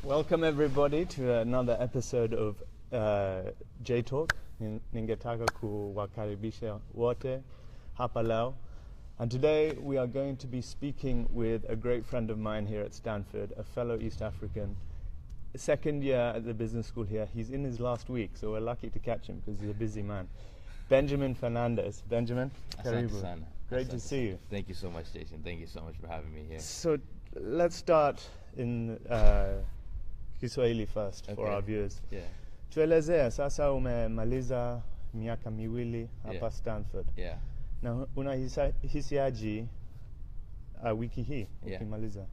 Welcome everybody to another episode of J Talk. Ningetaka kuwakaribisha wote hapa leo. And today we are going to be speaking with a great friend of mine here at Stanford, a fellow East African, second year at the business school here. He's in his last week, so we're lucky to catch him because he's a busy man. Benjamin Fernandes. Benjamin, karibu. Great to see you. Thank you so much, Jason. Thank you so much for having me here. So let's start in Kiswahili first for our viewers. Yeah. Tuelezea, sasa umemaliza miaka miwili hapa Stanford. Yeah. Na unahisiaje wiki hii ukimaliza?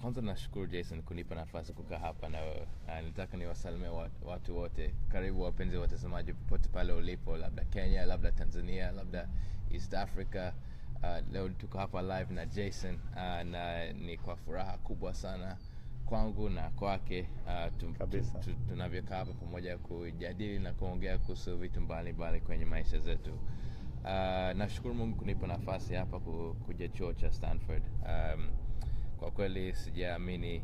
Kwanza nashukuru Jason kunipa nafasi kukaa hapa na wewe. Nitaka niwasalimie watu wote, karibu wapenzi watazamaji popote pale ulipo, labda Kenya, labda Tanzania, labda East Africa. Leo tuko hapa live na Jason na ni kwa furaha kubwa sana kwangu na kwake tunavyokaa hapa pamoja kujadili na kuongea kuhusu vitu mbalimbali kwenye maisha zetu. Nashukuru Mungu kunipa nafasi hapa kuja chuo cha Stanford. Kwa kweli sijaamini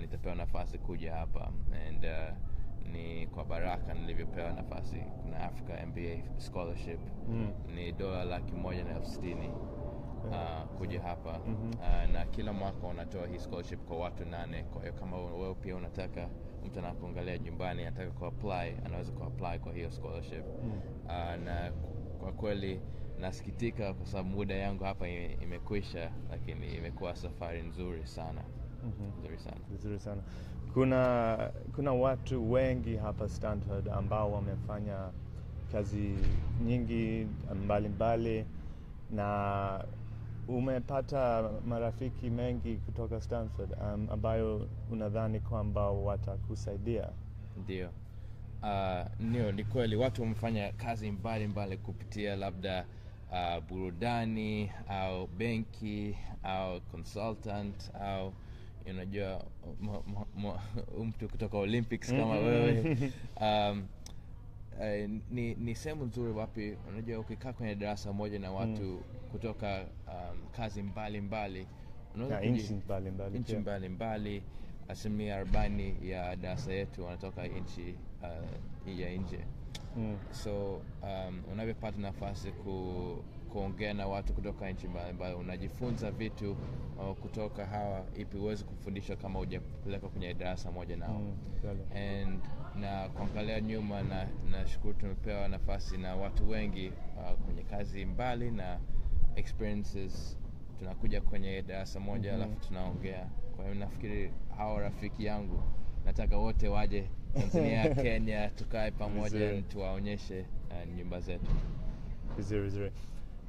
nitapewa nafasi kuja hapa, and ni kwa baraka nilivyopewa nafasi. Kuna Africa MBA scholarship ni $160,000 kuja hapa. Na kila mwaka wanatoa hii scholarship kwa watu 8. Kwa hiyo kama wewe pia unataka, mtu anapoangalia nyumbani anataka ku-apply, anaweza ku-apply kwa hiyo scholarship. Na kwa kweli nasikitika kwa sababu muda yangu hapa imekwisha, lakini imekuwa safari nzuri sana. Nzuri sana. Kuna watu wengi hapa Stanford ambao wamefanya kazi nyingi mbalimbali na umepata marafiki mengi kutoka Stanford ambayo unadhani kwamba watakusaidia? Ndio. Ni kweli watu wamefanya kazi mbalimbali kupitia labda burudani au benki au consultant au unajua mtu kutoka Olympics kama wewe. Ni sehemu nzuri wapi unajua ukikaa kwenye darasa moja na watu kutoka kazi mbalimbali, nchi mbalimbali. 40% ya darasa yetu wanatoka nchi ya nje. So unavyopata nafasi kuongea na watu kutoka nchi mbalimbali, unajifunza vitu kutoka hawa ipi uweze kufundisha kama hujapeleka kwenye darasa moja nao. And na kuangalia nyuma na nashukuru tumepewa nafasi na watu wengi kwenye kazi mbali na experiences, tunakuja kwenye darasa moja alafu tunaongea. Kwa hiyo nafikiri hawa rafiki yangu nataka wote waje Tanzania, Kenya, tukae pamoja tuwaonyeshe nyumba zetu. Vizuri.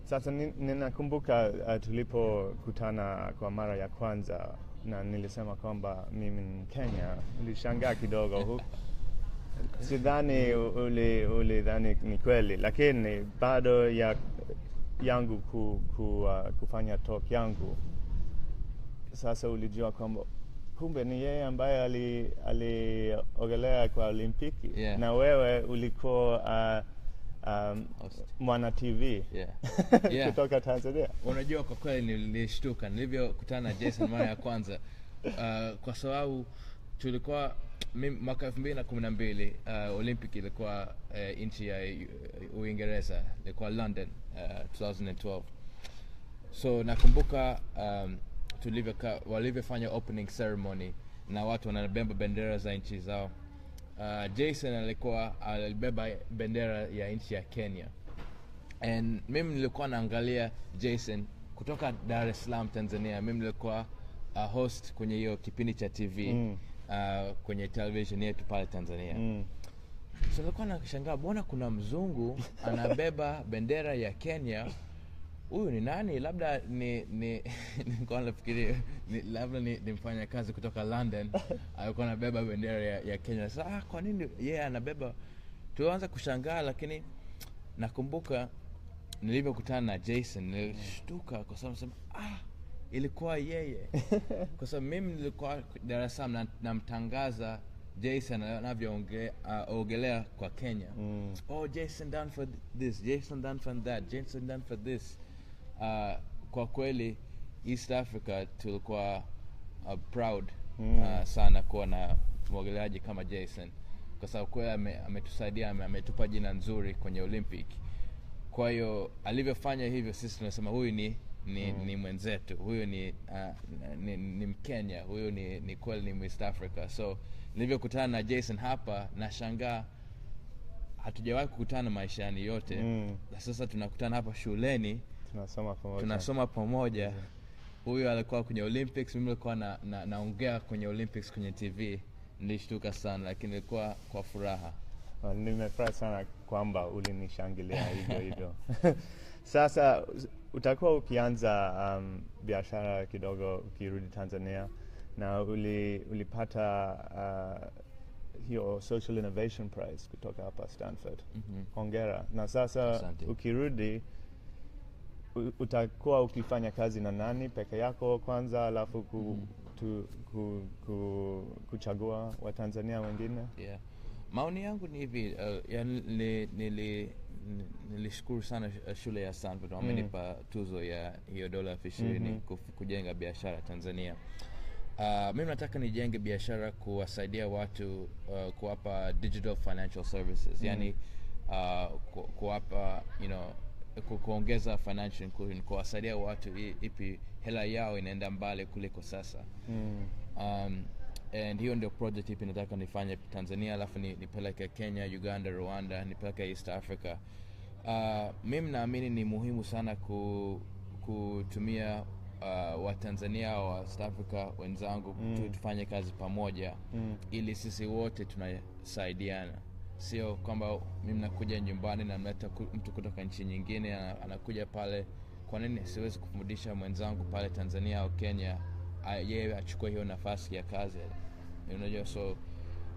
Sasa ninakumbuka tulipokutana kwa mara ya kwanza na nilisema kwamba mimi ni Kenya. Nilishangaa kidogo sidhani ulidhani ni kweli, lakini bado yangu kufanya talk yangu sasa ulijua kwamba kumbe ni yeye ambaye aliogelea kwa Olimpiki. Na wewe ulikuwa mwana TV kutoka Tanzania. Unajua kwa kweli nilishtuka nilivyokutana na Jason mara ya kwanza kwa sababu tulikuwa mwaka 2012 Olympic ilikuwa nchi ya Uingereza, ilikuwa London 2012. So nakumbuka walivyofanya opening ceremony na watu wanabeba bendera za nchi zao. Jason alibeba bendera ya nchi ya Kenya. And mimi nilikuwa naangalia Jason kutoka Dar es Salaam, Tanzania. Mimi nilikuwa host kwenye hiyo kipindi cha TV kwenye television yetu pale Tanzania. So nilikuwa nashangaa, mbona kuna mzungu anabeba bendera ya Kenya? Huyu ni nani? Labda nilikuwa nafikiri labda ni mfanya kazi kutoka London alikuwa anabeba bendera ya Kenya. Sasa kwa nini yeye anabeba? Tuanza kushangaa, lakini nakumbuka nilivyokutana na Jason nilishtuka kwa sababu ilikuwa yeye. Kwa sababu mimi nilikuwa Dar es Salaam namtangaza Jason anavyoogelea kwa Kenya. Jason Dunford this, Jason Dunford that, Jason Dunford this. Kwa kweli East Africa tulikuwa proud sana kuwa na mwogeleaji kama Jason, kwa sababu kweli ametusaidia, ametupa jina nzuri kwenye Olympic. Kwa hiyo alivyofanya hivyo, sisi tunasema huyu ni mwenzetu, huyu ni Mkenya, huyu ni kweli ni East Africa. So nilivyokutana na Jason hapa, nashangaa hatujawahi kukutana maishani yote. Sasa tunakutana hapa shuleni, tunasoma pamoja. Huyu alikuwa kwenye Olympics, mimi nilikuwa naongea kwenye Olympics kwenye TV. Nilishtuka sana, lakini ilikuwa kwa furaha. Nimefurahi sana kwamba ulinishangilia hivyo. Sasa utakuwa ukianza biashara kidogo ukirudi Tanzania, na ulipata hiyo Social Innovation Prize kutoka hapa Stanford. Hongera. Na sasa Asante. Ukirudi utakuwa ukifanya kazi na nani peke yako kwanza, alafu kuchagua Watanzania wengine? Yeah. Maoni yangu ni hivi, nilishukuru sana shule ya Stanford, wamenipa tuzo ya hiyo $20 kujenga biashara Tanzania. Mimi nataka nijenge biashara kuwasaidia watu, kuwapa digital financial services, yani kuwapa kuongeza financial inclusion, kuwasaidia watu ipi hela yao inaenda mbali kuliko sasa. And hiyo ndio project ipi nataka nifanye Tanzania, alafu nipeleke Kenya, Uganda, Rwanda, nipeleke East Africa. Mimi naamini ni muhimu sana kutumia Watanzania wa East Africa wenzangu tufanye kazi pamoja, ili sisi wote tunasaidiana. Sio kwamba mimi nakuja nyumbani na mleta mtu kutoka nchi nyingine anakuja pale. Kwa nini siwezi kufundisha mwenzangu pale Tanzania au Kenya, yeye achukue hiyo nafasi ya kazi? Unajua, so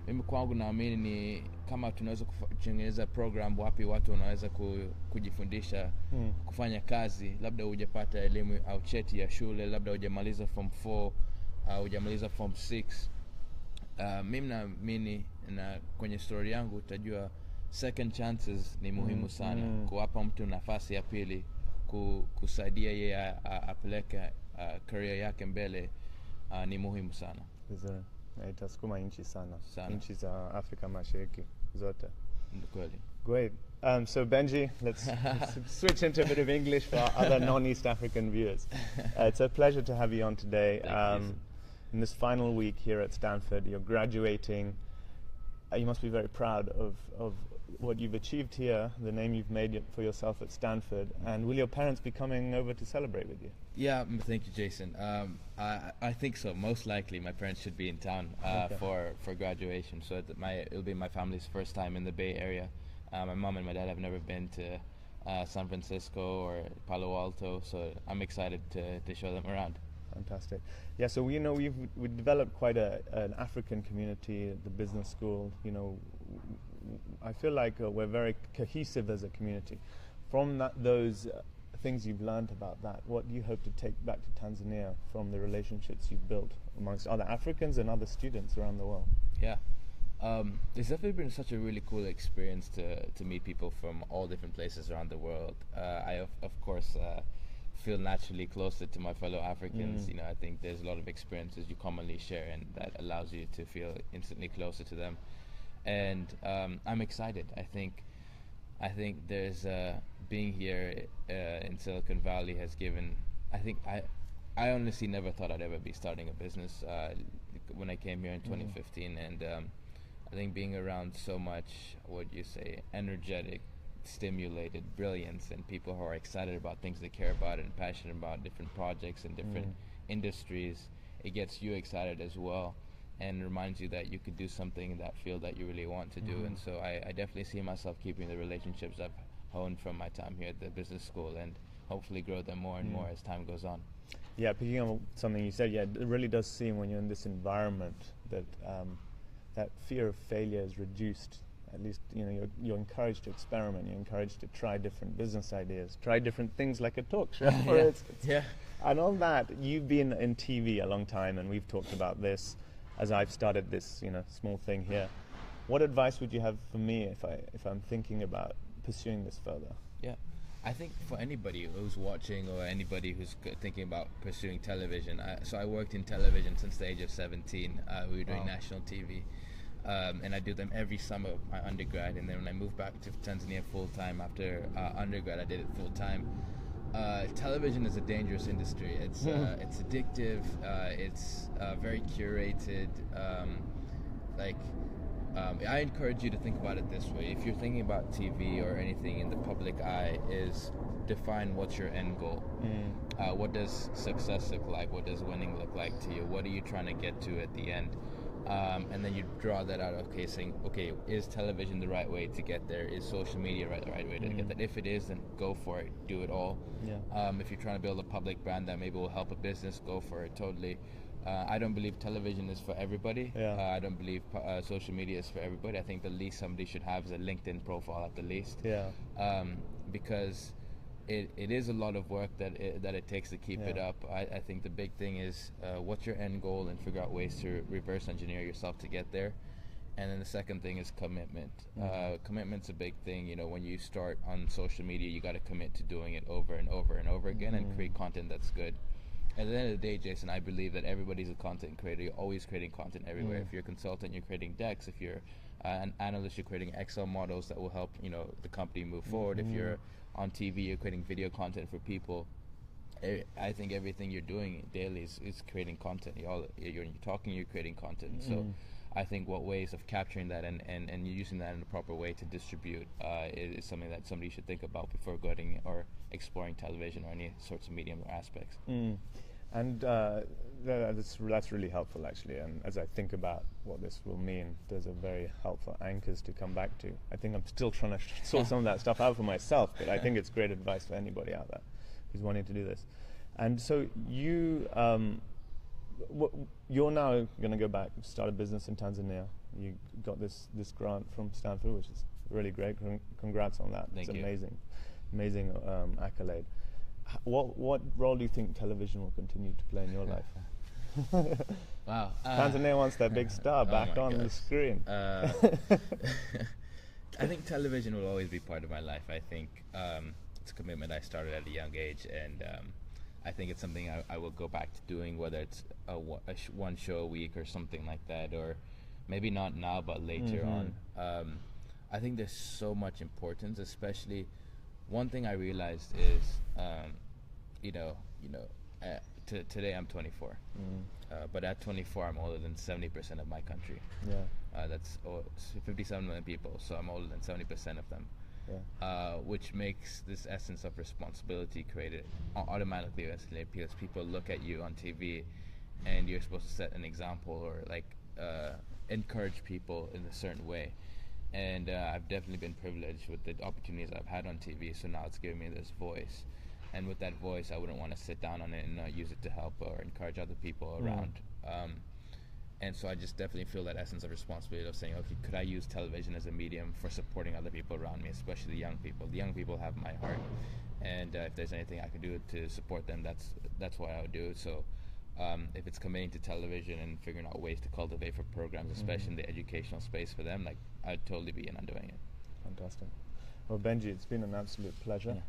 mimi kwangu naamini ni kama tunaweza kutengeneza program wapi watu wanaweza kujifundisha kufanya kazi, labda hujapata elimu au cheti ya shule, labda hujamaliza form 4 au hujamaliza form 6. Mimi naamini, na kwenye story yangu utajua second chances ni muhimu sana. Kuwapa mtu nafasi ya pili, kusaidia yeye apeleke career yake mbele, ni muhimu sana. Itasukuma nchi sana. Nchi za Afrika Mashariki zote. Kweli. Great. So Benji, let's switch into a bit of English for our other non-East African viewers. It's a pleasure to have you on today. In this final week here at Stanford, you're graduating. You must be very proud of what you've achieved here, the name you've made for yourself at Stanford, and will your parents be coming over to celebrate with you? Yeah, thank you, Jason. I think so. Most likely my parents should be in town for graduation, so it'll be my family's first time in the Bay Area. My mom and my dad have never been to San Francisco or Palo Alto, so I'm excited to show them around. Fantastic. Yeah, so we've developed quite an African community at the business school. I feel like we're very cohesive as a community. From those things you've learned about that, what do you hope to take back to Tanzania from the relationships you've built amongst other Africans and other students around the world? Yeah. It's definitely been such a really cool experience to meet people from all different places around the world. I of course feel naturally closer to my fellow Africans. I think there's a lot of experiences you commonly share, and that allows you to feel instantly closer to them. And I'm excited. I think there's being here in Silicon Valley has given. I honestly never thought I'd ever be starting a business when I came here in 2015, and I think being around so much, energetic, stimulated brilliance, and people who are excited about things they care about and passionate about different projects and different industries, it gets you excited as well, and reminds you that you could do something in that field that you really want to do. And so I definitely see myself keeping the relationships I've honed from my time here at the business school, and hopefully grow them more and more as time goes on. Yeah, picking up something you said, it really does seem when you're in this environment that that fear of failure is reduced. At least, you're encouraged to experiment. You're encouraged to try different business ideas, try different things like a talk show, for instance. Yeah. And on that, you've been in TV a long time, and we've talked about this as I've started this, small thing here. What advice would you have for me if I'm thinking about pursuing this further? Yeah. I think for anybody who's watching or anybody who's thinking about pursuing television, so I worked in television since the age of 17. We were doing national TV, and I did them every summer of my undergrad. And then when I moved back to Tanzania full time after undergrad, I did it full time. Television is a dangerous industry. It's addictive. It's very curated. I encourage you to think about it this way. If you're thinking about TV or anything in the public eye, is define what's your end goal. What does success look like? What does winning look like to you? What are you trying to get to at the end? And then you draw that out. Okay, saying, okay, is television the right way to get there? Is social media the right way to get there? If it is, then go for it. Do it all. Yeah. If you're trying to build a public brand that maybe will help a business, go for it. Totally. I don't believe television is for everybody. Yeah. I don't believe social media is for everybody. I think the least somebody should have is a LinkedIn profile at the least. Yeah. Because it is a lot of work that it takes to keep it up. I think the big thing is what's your end goal, and figure out ways to reverse engineer yourself to get there. And then the second thing is commitment. Commitment's a big thing. You know, when you start on social media, you got to commit to doing it over and over and over again, and create content that's good. At the end of the day, Jason, I believe that everybody's a content creator. You're always creating content everywhere. If you're a consultant, you're creating decks. If you're an analyst, you're creating Excel models that will help the company move forward. If you're on TV, you're creating video content for people. I think everything you're doing daily is creating content. You're talking, you're creating content. So I think what ways of capturing that and using that in the proper way to distribute is something that somebody should think about before going or exploring television or any sorts of medium or aspects. And that's really helpful, actually. And as I think about what this will mean, there's a very helpful anchors to come back to. I think I'm still trying to sort some of that stuff out for myself, but I think it's great advice for anybody out there who's wanting to do this. And so you're now going to go back, start a business in Tanzania. You got this grant from Stanford, which is really great. Congrats on that. Thank you. Amazing accolade. What role do you think television will continue to play in your life? Wow. Tanzania wants that big star back on the screen. I think television will always be part of my life. I think it's a commitment I started at a young age, and I think it's something I will go back to doing, whether it's one show a week or something like that, or maybe not now, but later on. I think there's so much importance, especially one thing I realized is, today I'm 24, but at 24 I'm older than 70% of my country. Yeah, that's 57 million people, so I'm older than 70% of them. Yeah. Which makes this essence of responsibility created automatically, because people look at you on TV, and you're supposed to set an example or encourage people in a certain way. And I've definitely been privileged with the opportunities I've had on TV, so now it's giving me this voice. And with that voice, I wouldn't want to sit down on it and not use it to help or encourage other people around. And so I just definitely feel that essence of responsibility of saying, okay, could I use television as a medium for supporting other people around me, especially the young people? The young people have my heart, and if there's anything I could do to support them, that's what I would do. So if it's committing to television and figuring out ways to cultivate for programs, especially in the educational space for them, I'd totally be in on doing it. Fantastic. Well, Benji, it's been an absolute pleasure.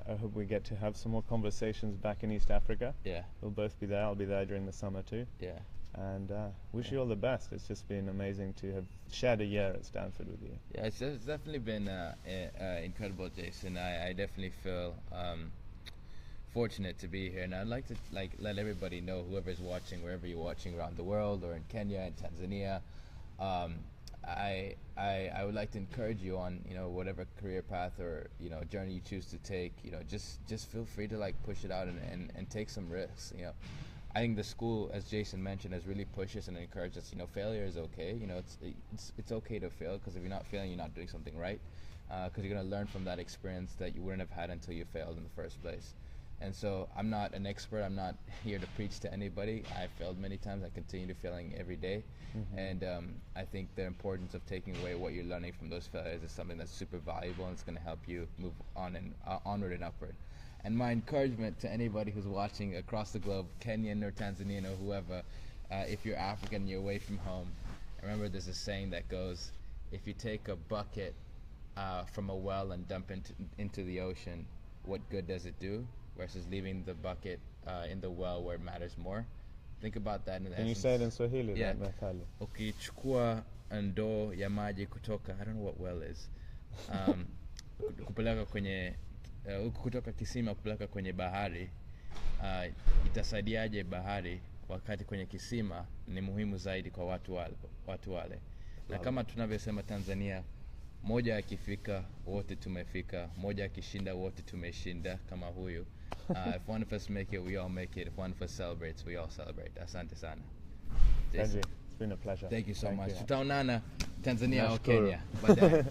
I hope we get to have some more conversations back in East Africa. Yeah. We'll both be there. I'll be there during the summer too. Yeah. And wish you all the best. It's just been amazing to have shared a year at Stanford with you. Yeah, it's definitely been incredible, Jason. I definitely feel fortunate to be here, and I'd like to let everybody know, whoever's watching, wherever you're watching around the world, or in Kenya and Tanzania, I would like to encourage you on whatever career path or journey you choose to take. Just feel free to push it out and take some risks. I think the school, as Jason mentioned, has really pushed us and encouraged us. Failure is okay. It's okay to fail, because if you're not failing, you're not doing something right. Because you're going to learn from that experience that you wouldn't have had until you failed in the first place. And so I'm not an expert. I'm not here to preach to anybody. I failed many times. I continue to failing every day. And I think the importance of taking away what you're learning from those failures is something that's super valuable, and it's going to help you move on and onward and upward. And my encouragement to anybody who's watching across the globe, Kenyan or Tanzanian or whoever, if you're African and you're away from home, remember there's a saying that goes, if you take a bucket from a well and dump into the ocean, what good does it do versus leaving the bucket in the well where it matters more. Think about that in the Can you essence. say it in Swahili, Yeah. that methali? Ukichukua ndoo ya maji kutoka, I don't know what well is, kupeleka kwenye kutoka kisima kupeleka kwenye bahari, itasaidiaje bahari wakati kwenye kisima ni muhimu zaidi kwa watu wale. Na kama tunavyosema Tanzania, moja akifika wote tumefika, moja akishinda wote tumeshinda kama huyu. If one of us make it, we all make it. If one of us celebrates, we all celebrate. Asante sana. Jason. Benji, it's been a pleasure. Thank you so much. you. Tutaonana Tanzania au Nashukuru. Kenya baadaye.